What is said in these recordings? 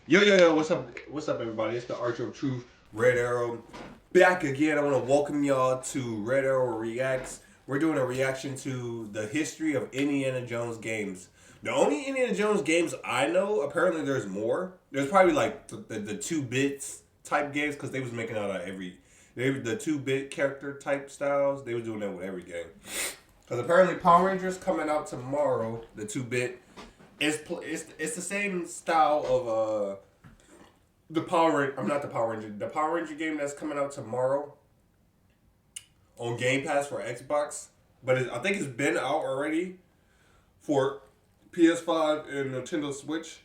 Yo, what's up, everybody? It's the Archer of Truth, Red Arrow, back again. I want to welcome y'all to Red Arrow Reacts. We're doing a reaction to the history of Indiana Jones games. The only Indiana Jones games I know, apparently there's more. There's probably like the 2-bits type games, because they was making out of the 2-bit character type styles. They was doing that with every game. Because apparently Power Rangers coming out tomorrow, the 2-bit. It's the same style of the Power Ranger game that's coming out tomorrow on Game Pass for Xbox, but I think it's been out already for PS5 and Nintendo Switch,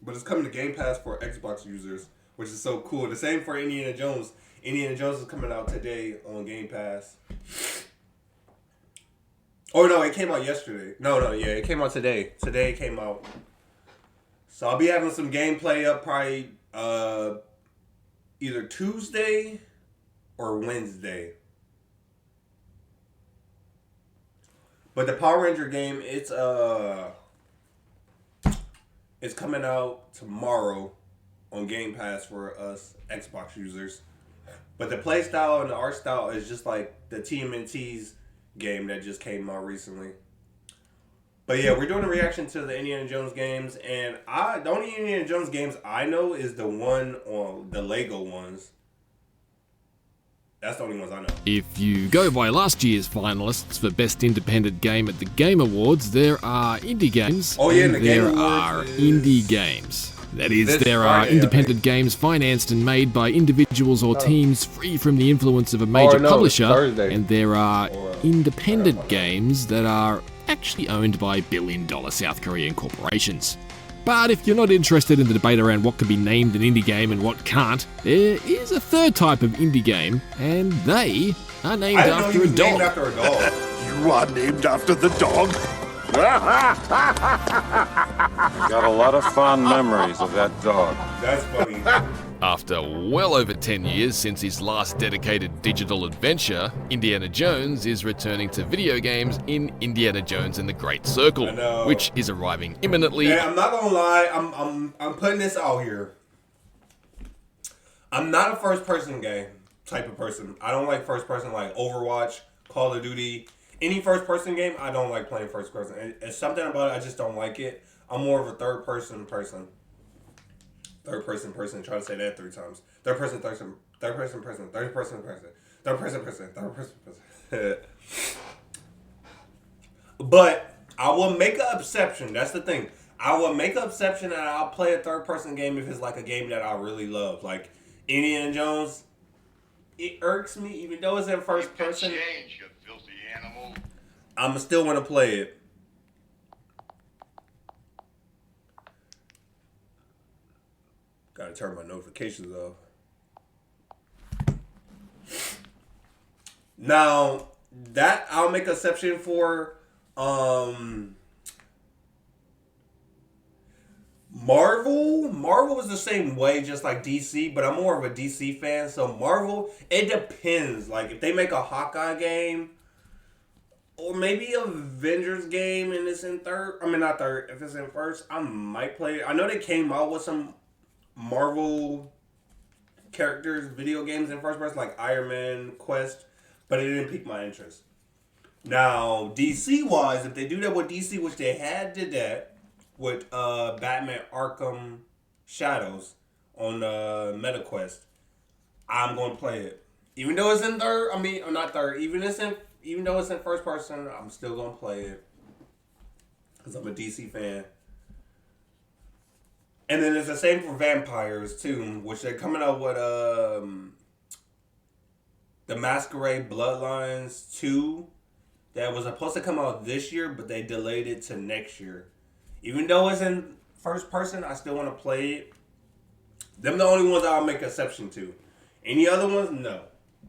but it's coming to Game Pass for Xbox users, which is so cool. The same for Indiana Jones. Indiana Jones is coming out today on Game Pass. Oh no, it came out yesterday. It came out today. Today it came out. So I'll be having some gameplay up probably either Tuesday or Wednesday. But the Power Ranger game, it's coming out tomorrow on Game Pass for us Xbox users. But the play style and the art style is just like the TMNT's game that just came out recently. But yeah, we're doing a reaction to the Indiana Jones games, and the only Indiana Jones games I know is the one on the Lego ones. That's the only ones I know. If you go by last year's finalists for Best Independent Game at the Game Awards, there are indie games and there are indie games. That is, there are independent games financed and made by individuals or teams free from the influence of a major publisher, and there are independent games that are actually owned by billion-dollar South Korean corporations. But if you're not interested in the debate around what can be named an indie game and what can't, there is a third type of indie game, and they are named after a dog. You are named after the dog? Got a lot of fond memories of that dog. That's funny. After well over 10 years since his last dedicated digital adventure, Indiana Jones is returning to video games in Indiana Jones and the Great Circle, which is arriving imminently. And I'm not gonna lie, I'm putting this out here. I'm not a first-person game type of person. I don't like first-person like Overwatch, Call of Duty. Any first-person game, I don't like playing first-person. It's something about it, I just don't like it. I'm more of a third-person person. Third-person person. Try to say that 3 times. Third-person person. Third-person person. Third-person person. Third-person person. Third-person person. But I will make an exception. That's the thing. I will make an exception and I'll play a third-person game if it's like a game that I really love. Like Indiana Jones. It irks me, even though it's in first person. Change, you filthy animal. I'm still want to play it. Gotta turn my notifications off. Now, that I'll make an exception for Marvel. Marvel is the same way, just like DC, but I'm more of a DC fan. So Marvel, it depends. Like if they make a Hawkeye game, or maybe a Avengers game, and it's in third. I mean, not third. If it's in first, I might play it. I know they came out with some Marvel characters, video games in first person, like Iron Man, Quest, but it didn't pique my interest. Now, DC wise, if they do that with DC, which they had did that with Batman Arkham Shadows on MetaQuest, I'm gonna play it. Even though it's in third, I mean, or not third, even though it's in first person, I'm still gonna play it because I'm a DC fan. And then it's the same for vampires too, which they're coming out with the Masquerade Bloodlines 2 that was supposed to come out this year, but they delayed it to next year. Even though it's in first person, I still want to play it. Them the only ones I'll make an exception to. Any other ones, no.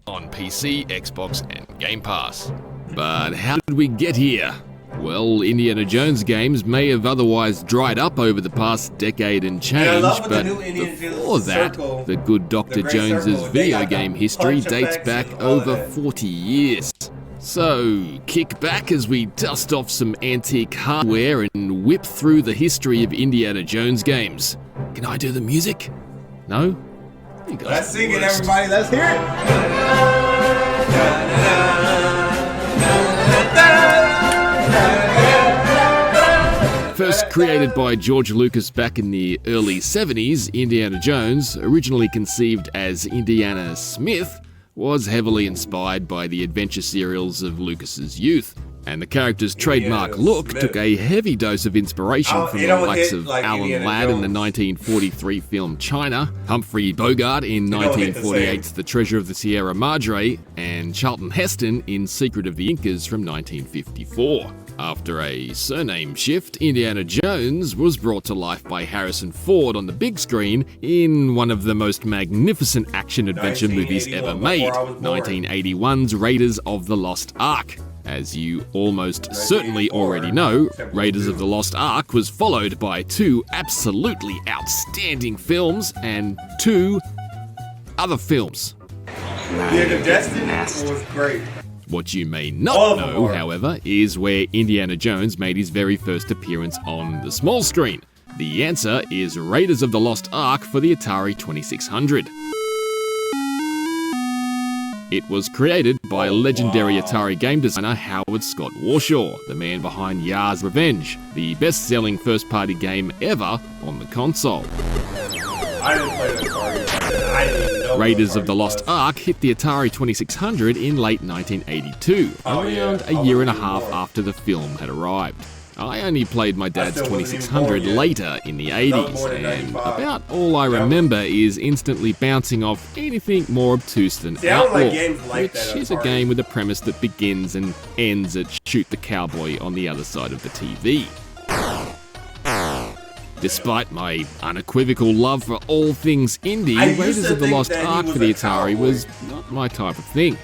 On PC, Xbox, and Game Pass. But how did we get here? Well, Indiana Jones games may have otherwise dried up over the past decade and change, but before that, the good Dr. Jones's video game history dates back over 40 years. So, kick back as we dust off some antique hardware and whip through the history of Indiana Jones games. Can I do the music? No? You guys Let's are the sing it, worst. everybody. Let's hear it. First created by George Lucas back in the early 70s, Indiana Jones, originally conceived as Indiana Smith, was heavily inspired by the adventure serials of Lucas's youth. And the character's trademark look took a heavy dose of inspiration from the likes of Alan Ladd in the 1943 film China, Humphrey Bogart in 1948's The Treasure of the Sierra Madre, and Charlton Heston in Secret of the Incas from 1954. After a surname shift, Indiana Jones was brought to life by Harrison Ford on the big screen in one of the most magnificent action-adventure movies ever made, 1981's Raiders of the Lost Ark. As you almost certainly already know, Raiders of the Lost Ark was followed by 2 absolutely outstanding films and 2 other films. Yeah, the Destiny was great. What you may not know, however, is where Indiana Jones made his very first appearance on the small screen. The answer is Raiders of the Lost Ark for the Atari 2600. It was created by legendary Atari game designer Howard Scott Warshaw, the man behind Yar's Revenge, the best-selling first-party game ever on the console. I didn't play Atari. I didn't even know Raiders of the Lost Ark hit the Atari 2600 in late 1982, around a year and a half after the film had arrived. I only played my dad's 2600 later in the 80s, and about all I remember is instantly bouncing off anything more obtuse than Outlaw, which is a game with a premise that begins and ends at shoot the cowboy on the other side of the TV. Despite my unequivocal love for all things indie, Raiders of the Lost Ark for the Atari was not my type of thing.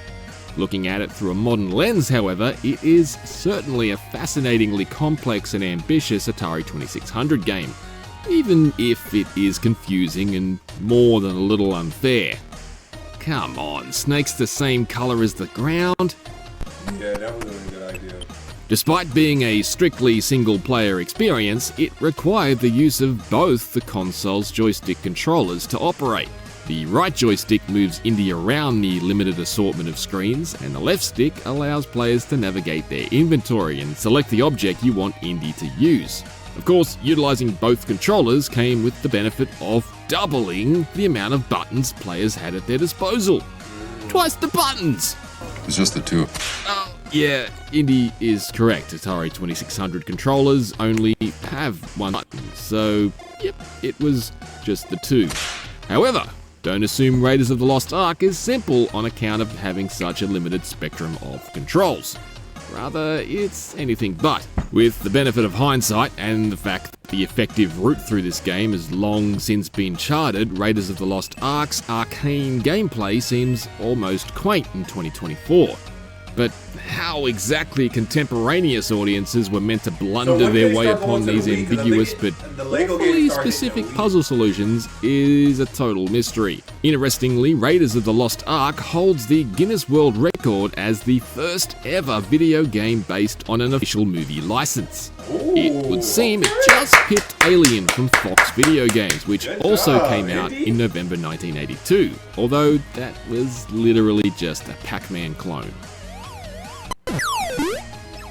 Looking at it through a modern lens, however, it is certainly a fascinatingly complex and ambitious Atari 2600 game, even if it is confusing and more than a little unfair. Come on, Snake's the same colour as the ground? Yeah, that was a good idea. Despite being a strictly single-player experience, it required the use of both the console's joystick controllers to operate. The right joystick moves Indy around the limited assortment of screens, and the left stick allows players to navigate their inventory and select the object you want Indy to use. Of course, utilizing both controllers came with the benefit of doubling the amount of buttons players had at their disposal. Twice the buttons! It's just the 2. Oh, yeah, Indy is correct. Atari 2600 controllers only have 1 button, so yep, it was just the 2. However, don't assume Raiders of the Lost Ark is simple on account of having such a limited spectrum of controls. Rather, it's anything but. With the benefit of hindsight and the fact that the effective route through this game has long since been charted, Raiders of the Lost Ark's arcane gameplay seems almost quaint in 2024. But how exactly contemporaneous audiences were meant to blunder their way upon these ambiguous but awfully specific puzzle solutions is a total mystery. Interestingly, Raiders of the Lost Ark holds the Guinness World Record as the first ever video game based on an official movie license. It would seem it just pipped Alien from Fox Video Games, which also came out in November 1982, although that was literally just a Pac-Man clone.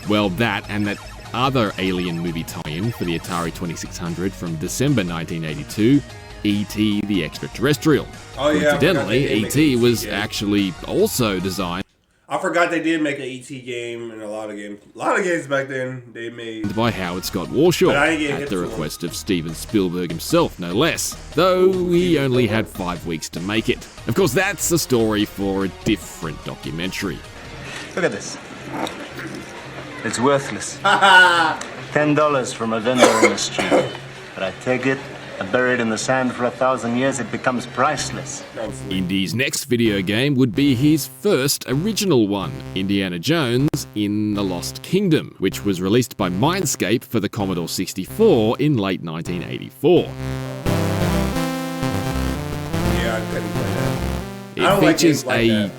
Well, that and that other Alien movie tie-in for the Atari 2600 from December 1982, E.T. the Extraterrestrial. Oh, yeah, Incidentally, E.T. was actually also designed. I forgot they did make an E.T. game and a lot of games. A lot of games back then they made by Howard Scott Warshaw at the request of Steven Spielberg himself, no less, though he only had 5 weeks to make it. Of course, that's a story for a different documentary. Look at this. It's worthless. $10 from a vendor in the street. But I take it, I bury it in the sand for 1,000 years, it becomes priceless. Indy's next video game would be his first original one, Indiana Jones in the Lost Kingdom, which was released by Mindscape for the Commodore 64 in late 1984. Yeah, I couldn't play It that. features a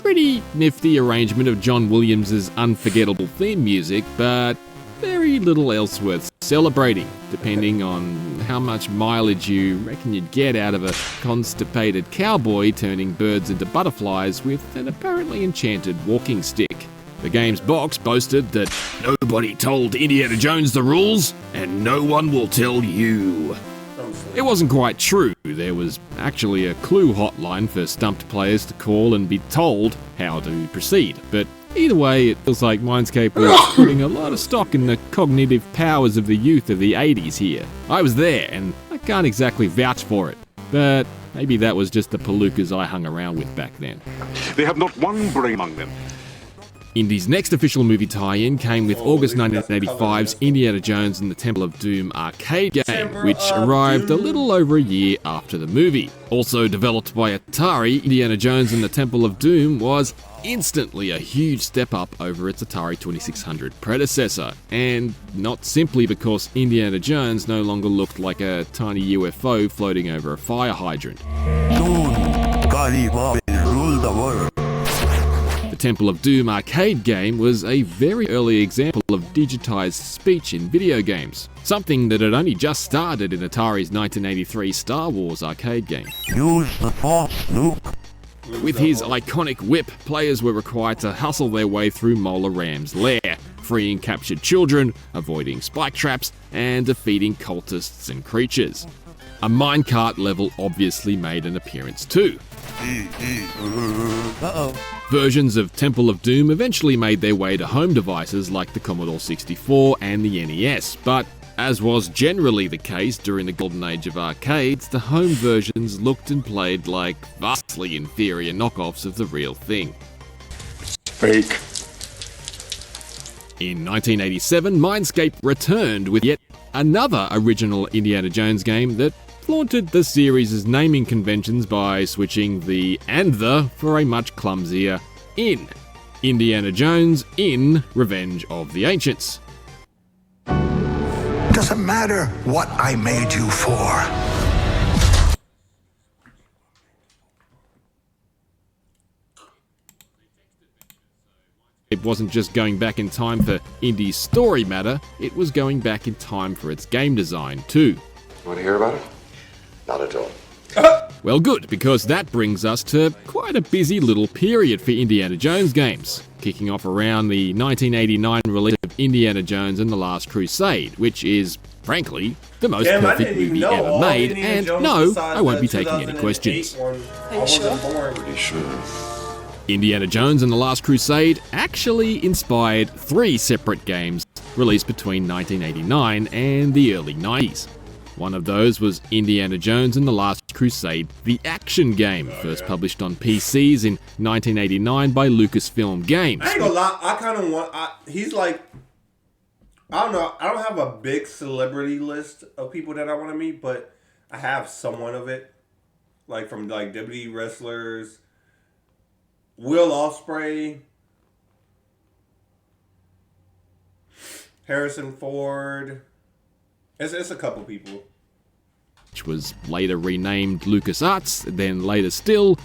pretty nifty arrangement of John Williams' unforgettable theme music, but very little else worth celebrating, depending on how much mileage you reckon you'd get out of a constipated cowboy turning birds into butterflies with an apparently enchanted walking stick. The game's box boasted that nobody told Indiana Jones the rules, and no one will tell you. It wasn't quite true. There was actually a clue hotline for stumped players to call and be told how to proceed. But either way, it feels like Mindscape was putting a lot of stock in the cognitive powers of the youth of the 80s here. I was there, and I can't exactly vouch for it. But maybe that was just the palookas I hung around with back then. They have not one brain among them. Indy's next official movie tie-in came with August 1985's Indiana Jones and the Temple of Doom arcade game, which arrived a little over a year after the movie. Also developed by Atari, Indiana Jones and the Temple of Doom was instantly a huge step up over its Atari 2600 predecessor, and not simply because Indiana Jones no longer looked like a tiny UFO floating over a fire hydrant. Soon, Kali will rule the world. The Temple of Doom arcade game was a very early example of digitized speech in video games, something that had only just started in Atari's 1983 Star Wars arcade game. Use the Force, Luke. With his iconic whip, players were required to hustle their way through Mola Ram's lair, freeing captured children, avoiding spike traps, and defeating cultists and creatures. A minecart level obviously made an appearance too. Versions of Temple of Doom eventually made their way to home devices like the Commodore 64 and the NES, but as was generally the case during the golden age of arcades, the home versions looked and played like vastly inferior knockoffs of the real thing. Fake. In 1987, Mindscape returned with yet another original Indiana Jones game that flaunted the series' naming conventions by switching the and the for a much clumsier in. Indiana Jones in Revenge of the Ancients. Doesn't matter what I made you for. It wasn't just going back in time for Indy's story matter, it was going back in time for its game design too. Want to hear about it? Not at all. Well, good, because that brings us to quite a busy little period for Indiana Jones games, kicking off around the 1989 release of Indiana Jones and the Last Crusade, which is, frankly, the most perfect movie ever made, and no, I won't be taking any questions. Are you sure? Pretty sure. Indiana Jones and the Last Crusade actually inspired 3 separate games released between 1989 and the early 90s. One of those was Indiana Jones and the Last Crusade, the action game, first published on PCs in 1989 by Lucasfilm Games. I ain't gonna lie, I kind of want. He's like, I don't know. I don't have a big celebrity list of people that I want to meet, but I have somewhat of it, like from like WWE wrestlers, Will Ospreay, Harrison Ford. It's a couple people. Which was later renamed LucasArts, then later still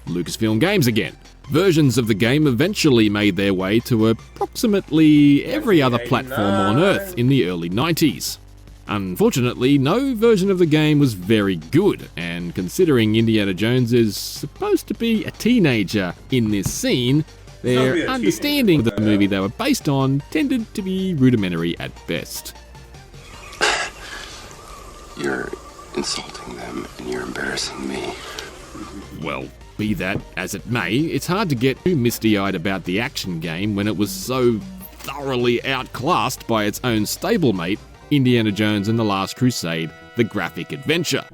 Lucasfilm Games again. Versions of the game eventually made their way to approximately every other platform on Earth in the early 90s. Unfortunately, no version of the game was very good, and considering Indiana Jones is supposed to be a teenager in this scene, their understanding of the movie they were based on tended to be rudimentary at best. You're insulting them and you're embarrassing me. Well, be that as it may, it's hard to get too misty-eyed about the action game when it was so thoroughly outclassed by its own stablemate, Indiana Jones and the Last Crusade, the graphic adventure.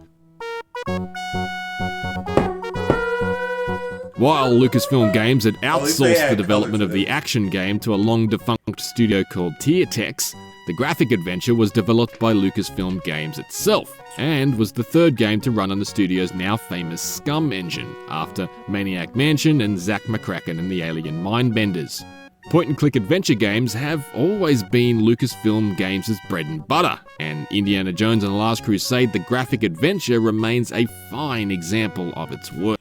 While Lucasfilm Games had outsourced the development of the action game to a long-defunct studio called Tiertex, the graphic adventure was developed by Lucasfilm Games itself, and was the third game to run on the studio's now famous Scum engine, after Maniac Mansion and Zack McCracken and the Alien Mindbenders. Point-and-click adventure games have always been Lucasfilm Games' bread and butter, and Indiana Jones and the Last Crusade, the graphic adventure, remains a fine example of its work.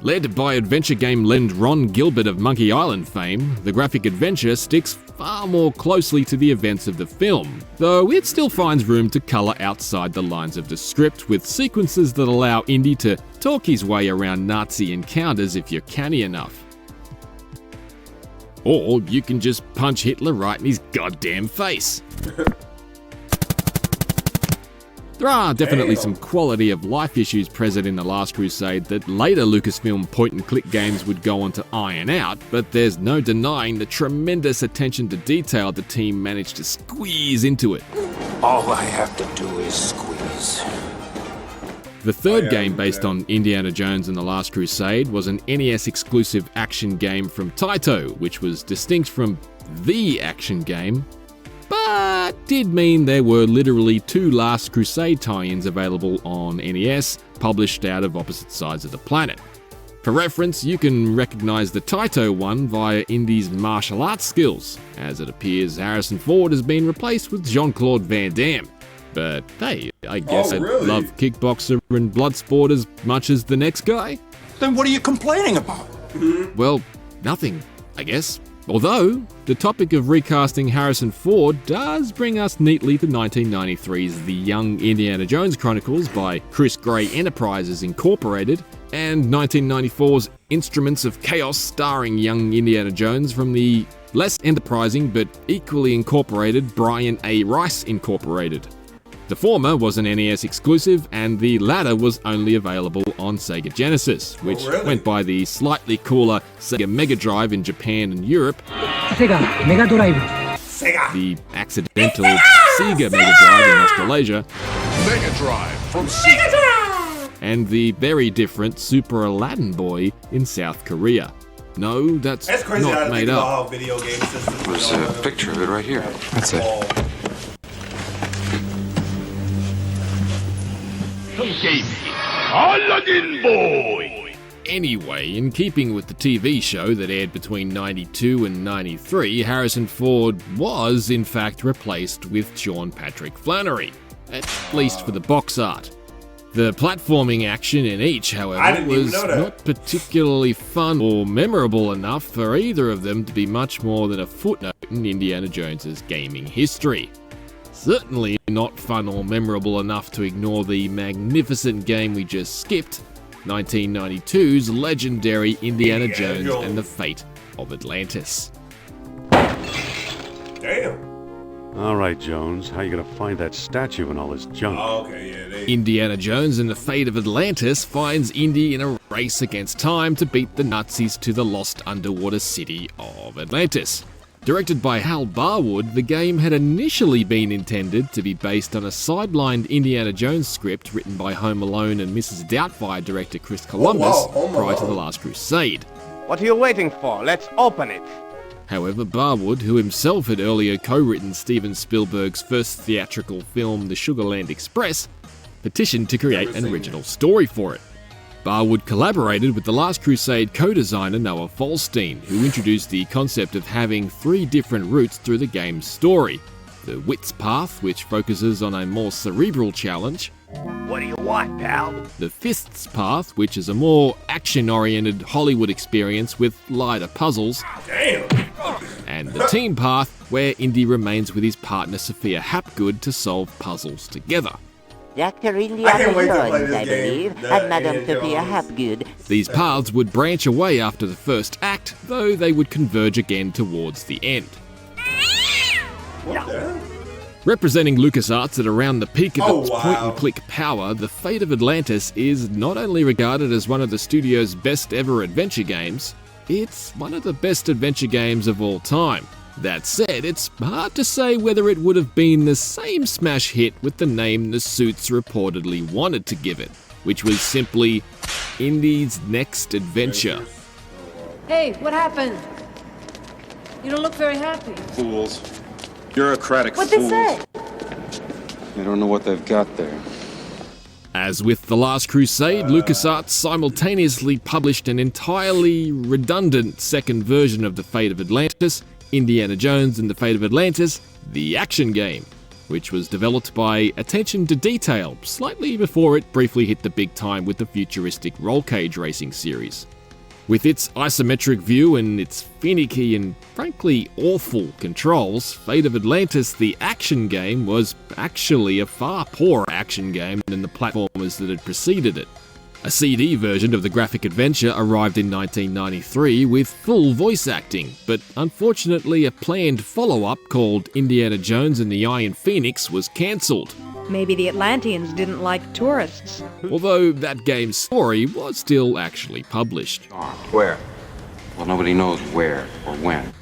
Led by adventure game legend Ron Gilbert of Monkey Island fame, the graphic adventure sticks far more closely to the events of the film, though it still finds room to colour outside the lines of the script with sequences that allow Indy to talk his way around Nazi encounters if you're canny enough. Or you can just punch Hitler right in his goddamn face. There are definitely some quality of life issues present in The Last Crusade that later Lucasfilm point-and-click games would go on to iron out, but there's no denying the tremendous attention to detail the team managed to squeeze into it. All I have to do is squeeze. The third game based on Indiana Jones and The Last Crusade was an NES-exclusive action game from Taito, which was distinct from the action game, but did mean there were literally 2 Last Crusade tie-ins available on NES, published out of opposite sides of the planet. For reference, you can recognise the Taito one via Indy's martial arts skills, as it appears Harrison Ford has been replaced with Jean-Claude Van Damme. But hey, I guess I'd love Kickboxer and Bloodsport as much as the next guy. Then what are you complaining about? Well, nothing, I guess. Although, the topic of recasting Harrison Ford does bring us neatly to 1993's The Young Indiana Jones Chronicles by Chris Gray Enterprises Incorporated, and 1994's Instruments of Chaos starring young Indiana Jones from the less enterprising but equally incorporated Brian A. Rice Incorporated. The former was an NES exclusive, and the latter was only available on Sega Genesis, which went by the slightly cooler Sega Mega Drive in Japan and Europe, Sega Mega Drive, the accidental Sega Mega Drive in Australasia, Mega Drive from Sega. And the very different Super Aladdin Boy in South Korea. No, that's crazy not made up. How video game systems There's a picture of it right here. That's it. Aladdin Boy! Anyway, in keeping with the TV show that aired between 92 and 93, Harrison Ford was, in fact, replaced with Sean Patrick Flannery, at least for the box art. The platforming action in each, however, was not particularly fun or memorable enough for either of them to be much more than a footnote in Indiana Jones's gaming history. Certainly not fun or memorable enough to ignore the magnificent game we just skipped, 1992's legendary Indiana Jones and the Fate of Atlantis. Damn. All right, Jones, how you gonna find that statue and all this junk? Indiana Jones and the Fate of Atlantis finds Indy in a race against time to beat the Nazis to the lost underwater city of Atlantis. Directed by Hal Barwood, the game had initially been intended to be based on a sidelined Indiana Jones script written by Home Alone and Mrs. Doubtfire director Chris Columbus prior to The Last Crusade. What are you waiting for? Let's open it! However, Barwood, who himself had earlier co-written Steven Spielberg's first theatrical film, The Sugarland Express, petitioned to create an original story for it. Barwood collaborated with The Last Crusade co-designer Noah Falstein, who introduced the concept of having 3 different routes through the game's story. The Wits path, which focuses on a more cerebral challenge. What do you want, pal? The Fists path, which is a more action-oriented Hollywood experience with lighter puzzles. Damn. And the Team path, where Indy remains with his partner Sophia Hapgood to solve puzzles together. Dr. Indiana Jones, I believe, and Madame Sophia Hapgood. These paths would branch away after the first act, though they would converge again towards the end. Representing LucasArts at around the peak of its point-and-click power, The Fate of Atlantis is not only regarded as one of the studio's best ever adventure games, it's one of the best adventure games of all time. That said, it's hard to say whether it would have been the same smash hit with the name the suits reportedly wanted to give it, which was simply Indy's Next Adventure. Hey, what happened? You don't look very happy. Fools. Bureaucratic What'd fools. they say? They don't know what they've got there. As with The Last Crusade, LucasArts simultaneously published an entirely redundant second version of The Fate of Atlantis, Indiana Jones and the Fate of Atlantis, the action game, which was developed by Attention to Detail slightly before it briefly hit the big time with the futuristic roll cage racing series. With its isometric view and its finicky and frankly awful controls, Fate of Atlantis, the action game, was actually a far poorer action game than the platformers that had preceded it. A CD version of the graphic adventure arrived in 1993 with full voice acting, but unfortunately a planned follow-up called Indiana Jones and the Iron Phoenix was cancelled. Maybe the Atlanteans didn't like tourists. Although that game's story was still actually published. Where? Well, nobody knows where or when.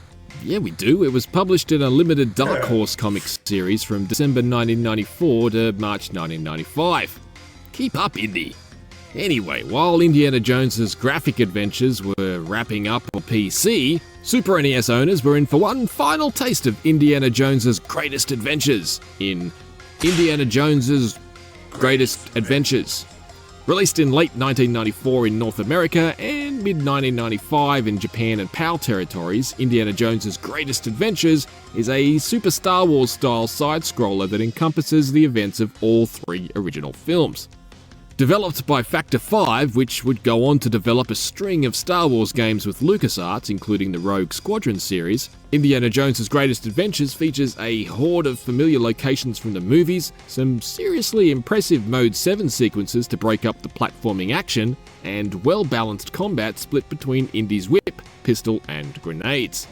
Yeah, we do. It was published in a limited Dark Horse comics series from December 1994 to March 1995. Keep up, Indy. Anyway, while Indiana Jones's graphic adventures were wrapping up on PC, Super NES owners were in for one final taste of Indiana Jones's greatest adventures in Indiana Jones's Greatest Adventures. Released in late 1994 in North America and mid-1995 in Japan and PAL territories, Indiana Jones's Greatest Adventures is a Super Star Wars style side-scroller that encompasses the events of all three original films. Developed by Factor 5, which would go on to develop a string of Star Wars games with LucasArts, including the Rogue Squadron series, Indiana Jones's Greatest Adventures features a horde of familiar locations from the movies, some seriously impressive Mode 7 sequences to break up the platforming action, and well-balanced combat split between Indy's whip, pistol, and grenades.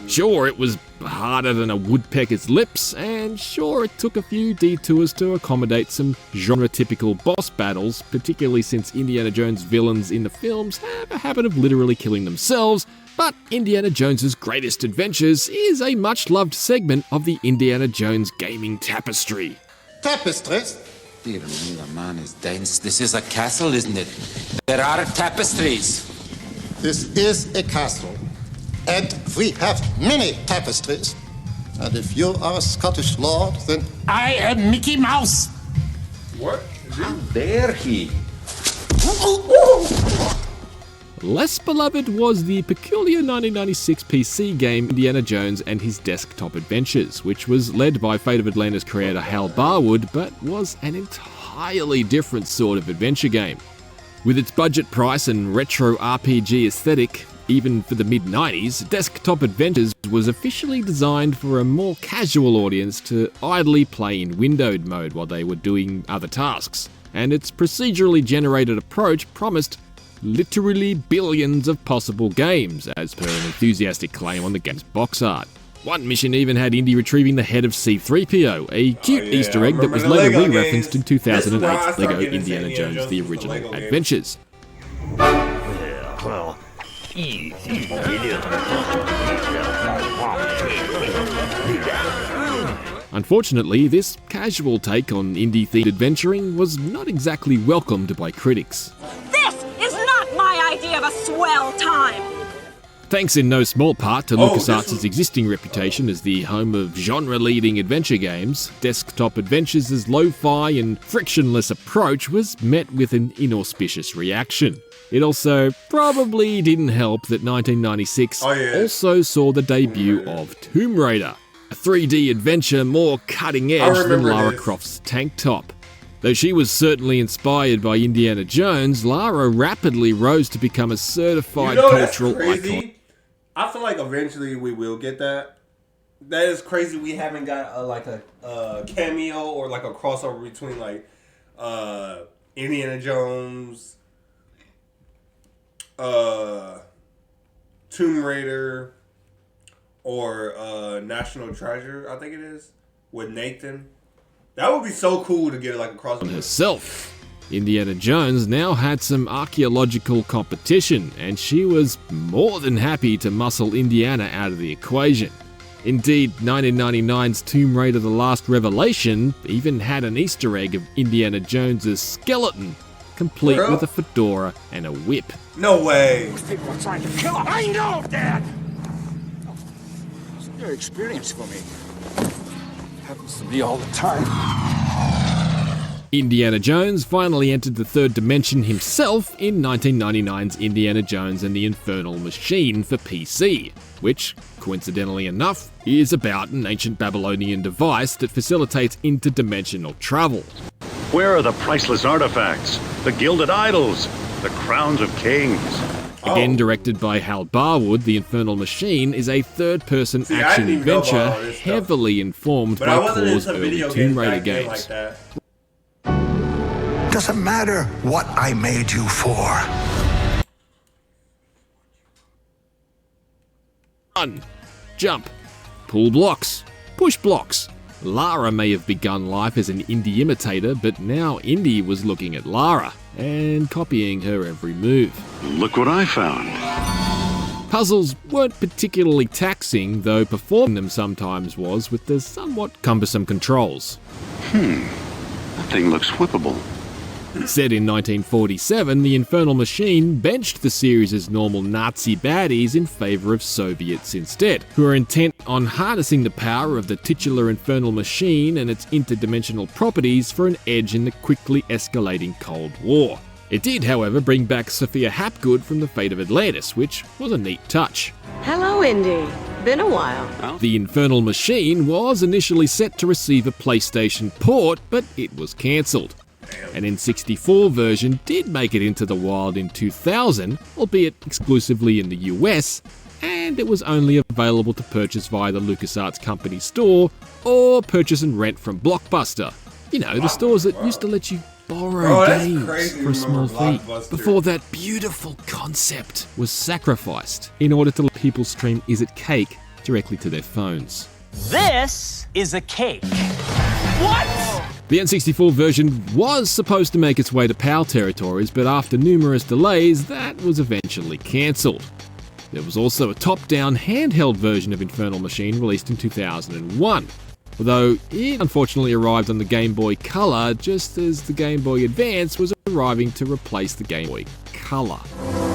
Sure, it was harder than a woodpecker's lips, and sure, it took a few detours to accommodate some genre-typical boss battles, particularly since Indiana Jones villains in the films have a habit of literally killing themselves, but Indiana Jones's Greatest Adventures is a much-loved segment of the Indiana Jones gaming tapestry. Tapestries? Dear me, the man is dense. This is a castle, isn't it? There are tapestries. This is a castle. And we have many tapestries. And if you are a Scottish lord, then I am Mickey Mouse. What? How dare he? Less beloved was the peculiar 1996 PC game Indiana Jones and His Desktop Adventures, which was led by Fate of Atlantis creator Hal Barwood, but was an entirely different sort of adventure game. With its budget price and retro RPG aesthetic, even for the mid-90s, Desktop Adventures was officially designed for a more casual audience to idly play in windowed mode while they were doing other tasks, and its procedurally generated approach promised literally billions of possible games, as per an enthusiastic claim on the game's box art. One mission even had Indy retrieving the head of C-3PO, a cute Easter egg that was later re-referenced in 2008's LEGO Indiana Jones The Original Adventures. Well, unfortunately, this casual take on indie-themed adventuring was not exactly welcomed by critics. This is not my idea of a swell time! Thanks in no small part to LucasArts' existing reputation as the home of genre-leading adventure games, Desktop Adventures' lo-fi and frictionless approach was met with an inauspicious reaction. It also probably didn't help that 1996 also saw the debut of Tomb Raider, a 3D adventure more cutting-edge than Lara Croft's Tank Top. Though she was certainly inspired by Indiana Jones, Lara rapidly rose to become a certified cultural icon. I feel like eventually we will get that. That is crazy. We haven't got a cameo or like a crossover between like Indiana Jones, Tomb Raider, or National Treasure. I think it is with Nathan. That would be so cool to get like a crossover. Herself. Indiana Jones now had some archaeological competition, and she was more than happy to muscle Indiana out of the equation. Indeed, 1999's Tomb Raider The Last Revelation even had an Easter egg of Indiana Jones's skeleton, complete with a fedora and a whip. No way! Those people are trying to kill him! I know, Dad! It's a new experience for me. It happens to me all the time. Indiana Jones finally entered the third dimension himself in 1999's Indiana Jones and the Infernal Machine for PC, which, coincidentally enough, is about an ancient Babylonian device that facilitates interdimensional travel. Where are the priceless artifacts? The gilded idols? the crowns of kings. Again directed by Hal Barwood, The Infernal Machine is a third-person action adventure heavily informed by Core's early Tomb Raider games. Doesn't matter what I made you for. Run, jump, pull blocks, push blocks. Lara may have begun life as an Indy imitator, but now Indy was looking at Lara and copying her every move. Look what I found. Puzzles weren't particularly taxing, though performing them sometimes was, with the somewhat cumbersome controls. That thing looks whippable. Set in 1947, the Infernal Machine benched the series' normal Nazi baddies in favour of Soviets instead, who are intent on harnessing the power of the titular Infernal Machine and its interdimensional properties for an edge in the quickly escalating Cold War. It did, however, bring back Sophia Hapgood from the Fate of Atlantis, which was a neat touch. Hello, Indy. Been a while. The Infernal Machine was initially set to receive a PlayStation port, but it was cancelled. An N64 version did make it into the wild in 2000, albeit exclusively in the US, and it was only available to purchase via the LucasArts company store or purchase and rent from Blockbuster. You know, the stores that used to let you borrow games for a small fee before that beautiful concept was sacrificed in order to let people stream Is It Cake directly to their phones. This is a cake. What? The N64 version was supposed to make its way to PAL territories, but after numerous delays, that was eventually cancelled. There was also a top-down handheld version of Infernal Machine released in 2001, although it unfortunately arrived on the Game Boy Color just as the Game Boy Advance was arriving to replace the Game Boy Color.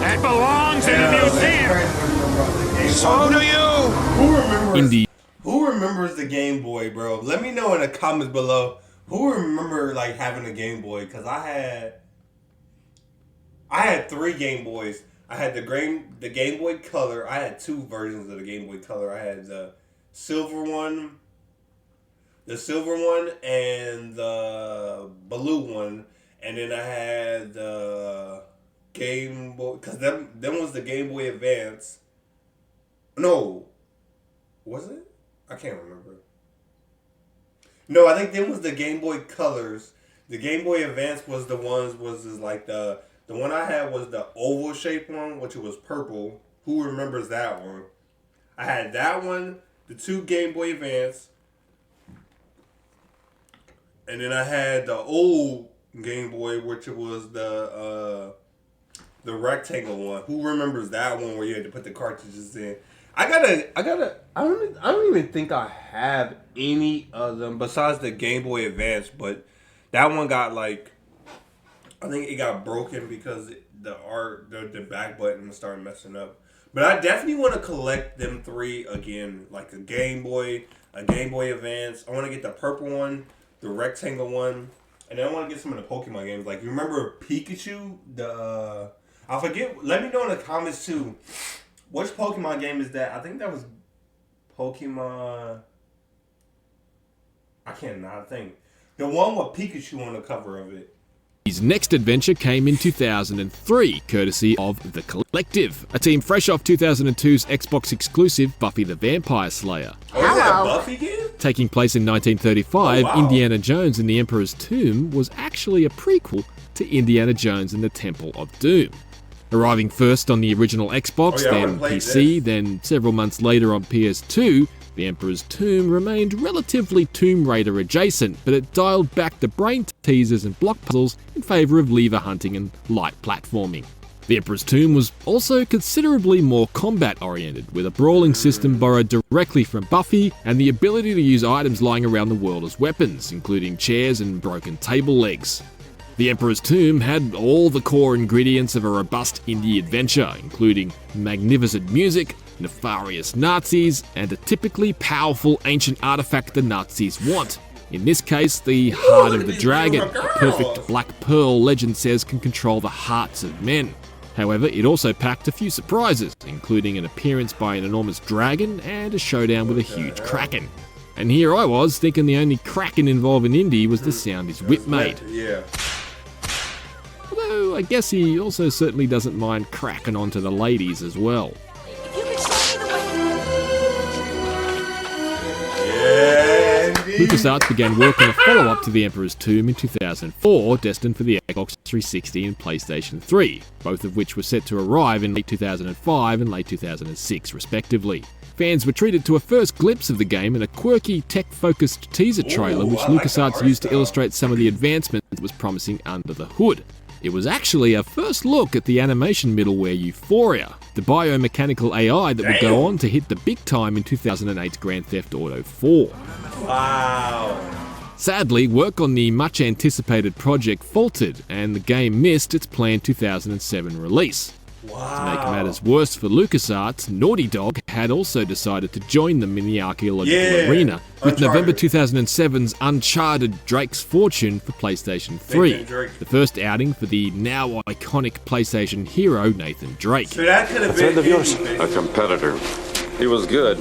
That belongs in a museum! So do you! Who remembers? Indy. Who remembers the Game Boy, bro? Let me know in the comments below. Who remember like having a Game Boy? Cause I had 3 Game Boys. I had the Game Boy Color. I had 2 versions of the Game Boy Color. I had the silver one, and the blue one, and then I had the Game Boy. Cause them was the Game Boy Advance. No, was it? I can't remember. No, I think them was the Game Boy Colors. The Game Boy Advance was the one I had was the oval shaped one, which was purple. Who remembers that one? I had that one, the 2 Game Boy Advance, and then I had the old Game Boy, which was the rectangle one. Who remembers that one where you had to put the cartridges in? I don't even think I have any of them besides the Game Boy Advance, but that one got I think it got broken because the back button started messing up. But I definitely want to collect them 3 again, like a Game Boy Advance. I want to get the purple one, the rectangle one, and then I want to get some of the Pokemon games. Like, you remember Pikachu? I forget. Let me know in the comments too. Which Pokemon game is that? I think that was Pokemon. I cannot think. The one with Pikachu on the cover of it. His next adventure came in 2003, courtesy of The Collective, a team fresh off 2002's Xbox exclusive Buffy the Vampire Slayer. Oh, is that a Buffy game? Taking place in 1935, oh, wow. Indiana Jones and the Emperor's Tomb was actually a prequel to Indiana Jones and the Temple of Doom. Arriving first on the original Xbox, then PC, then several months later on PS2, The Emperor's Tomb remained relatively Tomb Raider adjacent, but it dialed back the brain teasers and block puzzles in favour of lever hunting and light platforming. The Emperor's Tomb was also considerably more combat oriented, with a brawling system borrowed directly from Buffy and the ability to use items lying around the world as weapons, including chairs and broken table legs. The Emperor's Tomb had all the core ingredients of a robust indie adventure, including magnificent music, nefarious Nazis, and a typically powerful ancient artifact the Nazis want. In this case, the Heart of the Dragon, a perfect black pearl legend says can control the hearts of men. However, it also packed a few surprises, including an appearance by an enormous dragon and a showdown with a huge kraken. And here I was, thinking the only kraken involved in Indy was the sound his whip made. Yeah. Although I guess he also certainly doesn't mind cracking onto the ladies as well. LucasArts began work on a follow-up to The Emperor's Tomb in 2004, destined for the Xbox 360 and PlayStation 3, both of which were set to arrive in late 2005 and late 2006, respectively. Fans were treated to a first glimpse of the game in a quirky, tech-focused teaser trailer which LucasArts used to illustrate some of the advancements it was promising under the hood. It was actually a first look at the animation middleware Euphoria, the biomechanical AI that would go on to hit the big time in 2008's Grand Theft Auto 4. Wow. Sadly, work on the much-anticipated project faltered, and the game missed its planned 2007 release. Wow. To make matters worse for LucasArts, Naughty Dog had also decided to join them in the archaeological arena, with November 2007's Uncharted Drake's Fortune for PlayStation 3, the first outing for the now iconic PlayStation hero Nathan Drake. So that could have been a competitor. He was good.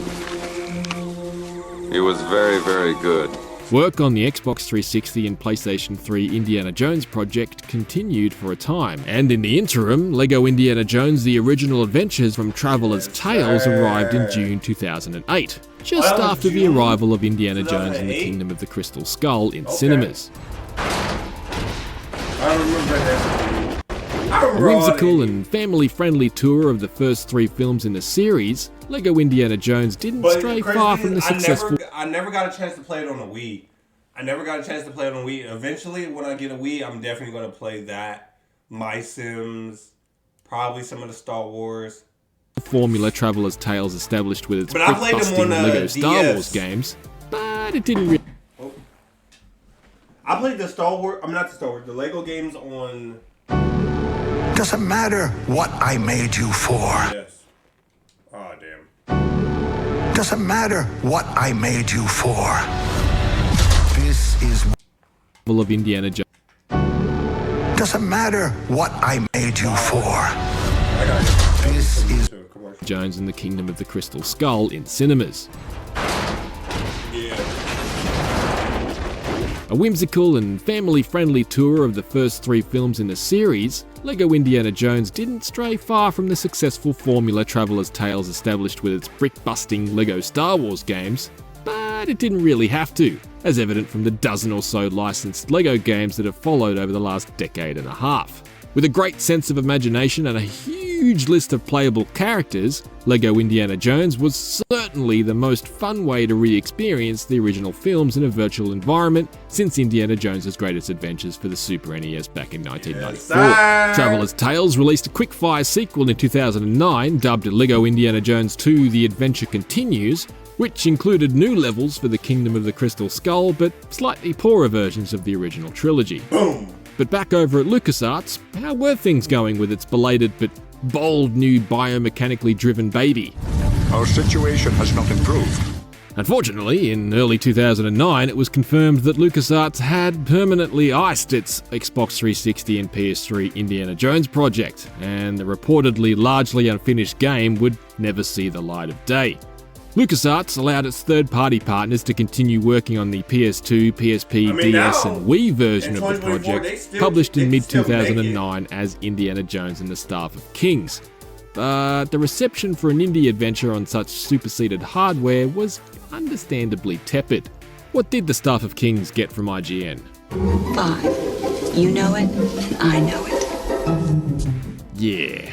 He was very, very good. Work on the Xbox 360 and PlayStation 3 Indiana Jones project continued for a time, and in the interim, LEGO Indiana Jones The Original Adventures from Traveller's Tales arrived in June 2008, just after the arrival of Indiana Jones and the Kingdom of the Crystal Skull in cinemas. I remember that. A whimsical and family-friendly tour of the first 3 films in the series, LEGO Indiana Jones didn't stray far from the successful... I never got a chance to play it on a Wii. Eventually, when I get a Wii, I'm definitely going to play that. My Sims, probably some of the Star Wars. Formula Traveller's Tales established with its brick-busting LEGO Star Wars games, but it didn't really... I played the LEGO games on... Doesn't matter what I made you for. Yes. Oh, damn. Doesn't matter what I made you for. This is... of Indiana Jones. Doesn't matter what I made you for. This is... Jones and the Kingdom of the Crystal Skull in cinemas. A whimsical and family-friendly tour of the first 3 films in the series, LEGO Indiana Jones didn't stray far from the successful formula Traveller's Tales established with its brick-busting LEGO Star Wars games, but it didn't really have to, as evident from the dozen or so licensed LEGO games that have followed over the last decade and a half. With a great sense of imagination and a huge list of playable characters, LEGO Indiana Jones was certainly the most fun way to re-experience the original films in a virtual environment since Indiana Jones's Greatest Adventures for the Super NES back in 1994. Traveller's Tales released a quick-fire sequel in 2009 dubbed LEGO Indiana Jones 2 The Adventure Continues, which included new levels for the Kingdom of the Crystal Skull, but slightly poorer versions of the original trilogy. Boom! But back over at LucasArts, how were things going with its belated but bold new biomechanically driven baby? Our situation has not improved. Unfortunately, in early 2009, it was confirmed that LucasArts had permanently iced its Xbox 360 and PS3 Indiana Jones project, and the reportedly largely unfinished game would never see the light of day. LucasArts allowed its third-party partners to continue working on the PS2, PSP, DS and Wii version of the project, published in mid-2009 as Indiana Jones and the Staff of Kings. But the reception for an indie adventure on such superseded hardware was understandably tepid. What did the Staff of Kings get from IGN? 5. You know it, and I know it. Yeah.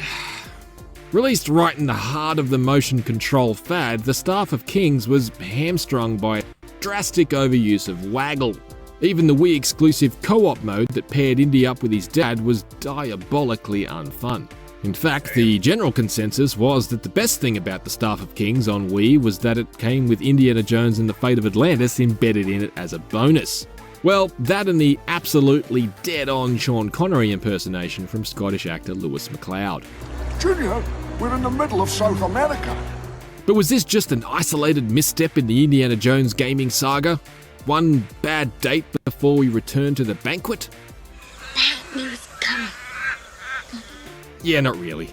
Released right in the heart of the motion control fad, the Staff of Kings was hamstrung by drastic overuse of waggle. Even the Wii exclusive co-op mode that paired Indy up with his dad was diabolically unfun. In fact, the general consensus was that the best thing about the Staff of Kings on Wii was that it came with Indiana Jones and the Fate of Atlantis embedded in it as a bonus. Well, that and the absolutely dead-on Sean Connery impersonation from Scottish actor Lewis MacLeod. Junior, we're in the middle of South America. But was this just an isolated misstep in the Indiana Jones gaming saga? One bad date before we return to the banquet? Bad news coming. Yeah, not really.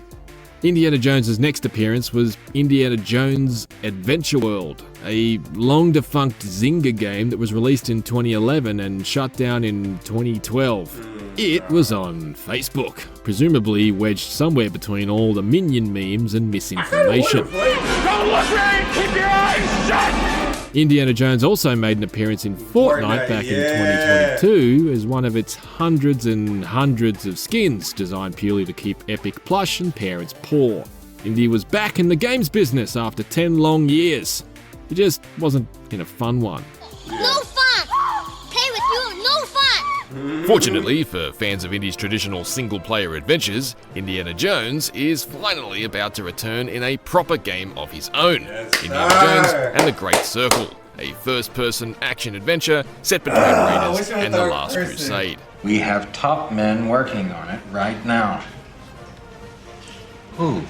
Indiana Jones' next appearance was Indiana Jones Adventure World, a long-defunct Zynga game that was released in 2011 and shut down in 2012. It was on Facebook, presumably wedged somewhere between all the Minion memes and misinformation. Don't look right! Keep your eyes shut! Indiana Jones also made an appearance in Fortnite back in 2022 as one of its hundreds and hundreds of skins designed purely to keep Epic plush and parents poor. Indy was back in the games business after 10 long years. It just wasn't in a fun one. No fun! Play with you, no fun! Fortunately for fans of Indy's traditional single-player adventures, Indiana Jones is finally about to return in a proper game of his own. Indiana Jones and the Great Circle, a first-person action-adventure set between Raiders and the Last Crusade. We have top men working on it right now. Who?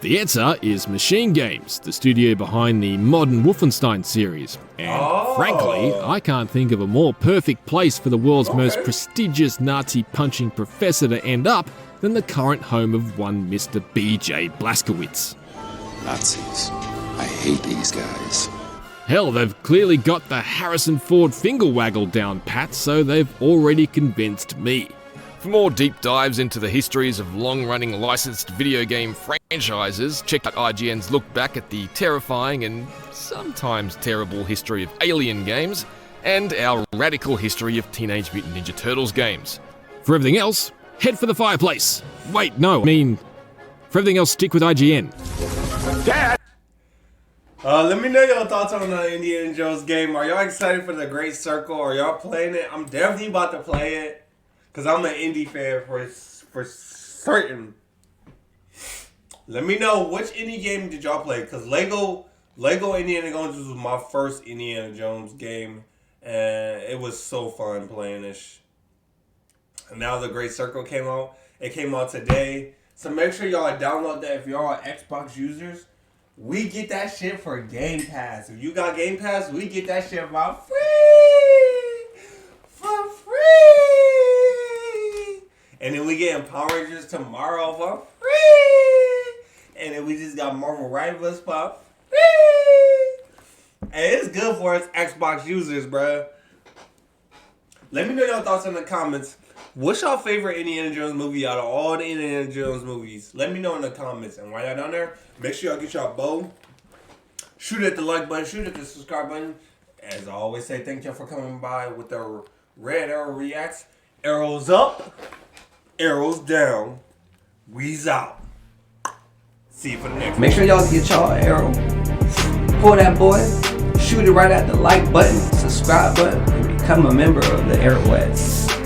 The answer is Machine Games, the studio behind the modern Wolfenstein series. And frankly, I can't think of a more perfect place for the world's most prestigious Nazi-punching professor to end up than the current home of one Mr. B.J. Blazkowicz. Nazis. I hate these guys. Hell, they've clearly got the Harrison Ford finger waggle down pat, so they've already convinced me. For more deep dives into the histories of long-running licensed video game franchises, check out IGN's look back at the terrifying and sometimes terrible history of Alien games, and our radical history of Teenage Mutant Ninja Turtles games. For everything else, head for the fireplace. Wait, no, I mean, for everything else, stick with IGN. Dad! Let me know your thoughts on the Indiana Jones game. Are y'all excited for the Great Circle? Are y'all playing it? I'm definitely about to play it. Because I'm an Indy fan for certain. Let me know which Indy game did y'all play. Because Lego Indiana Jones was my first Indiana Jones game. And it was so fun playing this. And now the Great Circle came out. It came out today. So make sure y'all download that if y'all are Xbox users. We get that shit for Game Pass. If you got Game Pass, we get that shit for free. For free. And then we get Power Rangers tomorrow for free. And then we just got Marvel Rivals for free. And it's good for us Xbox users, bruh. Let me know your thoughts in the comments. What's your favorite Indiana Jones movie out of all the Indiana Jones movies? Let me know in the comments. And while y'all down there, make sure y'all get y'all bow. Shoot at the like button. Shoot at the subscribe button. As I always say, thank y'all for coming by with the Red Arrow Reacts. Arrows up. Arrows down. We's out. See you for the next Make sure y'all get y'all arrow. Pull that boy. Shoot it right at the like button, subscribe button, and become a member of the Arrowettes.